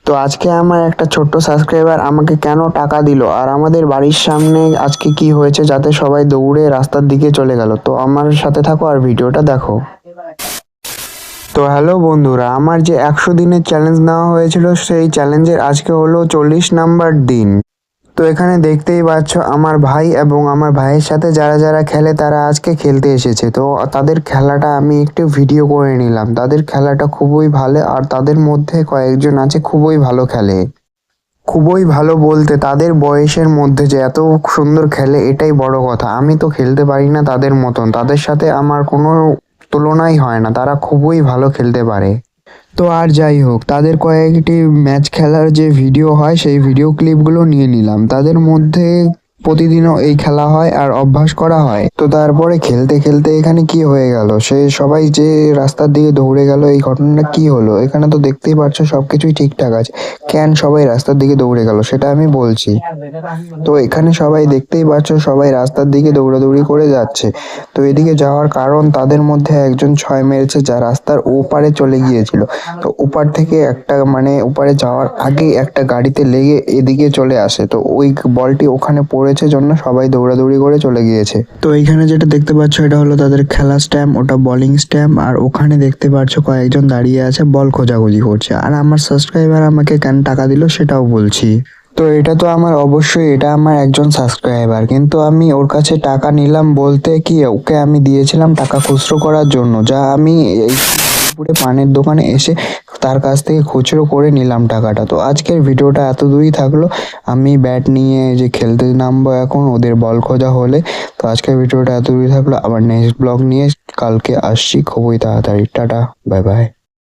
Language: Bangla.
তো আজকে আমার একটা ছোট্ট সাবস্ক্রাইবার আমাকে কেন টাকা দিল আর আমাদের বাড়ির সামনে আজকে কি হয়েছে যাতে সবাই দৌড়ে রাস্তার দিকে চলে গেল। তো আমার সাথে থাকো আর ভিডিওটা দেখো। তো হ্যালো বন্ধুরা, আমার যে 100 দিনের চ্যালেঞ্জ নেওয়া হয়েছিল সেই চ্যালেঞ্জের আজকে হলো 40 নাম্বার দিন। তো এখানে দেখতেই পাচ্ছ আমার ভাই এবং আমার ভাইয়ের সাথে যারা যারা খেলে তারা আজকে খেলতে এসেছে। তো তাদের খেলাটা আমি একটু ভিডিও করে নিলাম। তাদের খেলাটা খুবই ভালো আর তাদের মধ্যে কয়েকজন আছে খুবই ভালো খেলে। খুবই ভালো বলতে তাদের বয়সের মধ্যে যে এত সুন্দর খেলে এটাই বড় কথা। আমি তো খেলতে পারি না তাদের মতন, তাদের সাথে আমার কোনো তুলনাই হয় না, তারা খুবই ভালো খেলতে পারে। তো আর যাই হোক, তাদের কয়েকটি ম্যাচ খেলার যে ভিডিও হয় সেই ভিডিও ক্লিপগুলো নিয়ে নিলাম। তাদের মধ্যে প্রতিদিনও এই খেলা হয় আর অভ্যাস করা হয়। তো তারপরে খেলতে খেলতে এখানে কি হয়ে গেল, সে সবাই যে রাস্তার দিকে দৌড়ে গেল, এই ঘটনাটা কি হলো। এখানে তো দেখতেই পাচ্ছ সবকিছুই ঠিকঠাক আছে, কেন সবাই রাস্তার দিকে দৌড়ে গেল সেটা আমি বলছি। তো এখানে সবাই দেখতেই পাচ্ছ সবাই রাস্তার দিকে দৌড়াদৌড়ি করে যাচ্ছে। তো এদিকে যাওয়ার কারণ তাদের মধ্যে একজন 6 মেরেছে যা রাস্তার ওপারে চলে গিয়েছিল। তো ওপার থেকে একটা ওপারে যাওয়ার আগেই একটা গাড়িতে লেগে এদিকে চলে আসে। তো ওই বলটি ওখানে পড়েছে জন্য সবাই দৌড়াদৌড়ি করে চলে গিয়েছে। তো এইখানে যেটা দেখতে পাচ্ছ এটা হলো তাদের খেলা স্ট্যাম্প, ওটা বোলিং স্ট্যাম্প। আর ওখানে দেখতে পাচ্ছ কয়েকজন দাঁড়িয়ে আছে বল খোঁজাখুঁজি করছে। আর আমার সাবস্ক্রাইবার আমাকে কেন টাকা দিল সেটাও বলছি। তো এটা তো আমার অবশ্যই এটা আমার একজন সাবস্ক্রাইবার, কিন্তু আমি ওর কাছে টাকা নিলাম বলতে কি ওকে আমি দিয়েছিলাম টাকা খুচরো করার জন্য, যা আমি এই পুরে পানের দোকানে এসে তার কাছ থেকে খুচরো করে নিলাম টাকাটা। তো আজকের ভিডিওটা এত দূরই থাকলো। আমি ব্যাট নিয়ে যে খেলতে নামবো এখন ওদের বল খোঁজা হলে। তো আজকের ভিডিওটা এত দূরই থাকলো, আবার নেক্সট ব্লগ নিয়ে কালকে আসছি খুবই তাড়াতাড়ি। Tata, bye bye.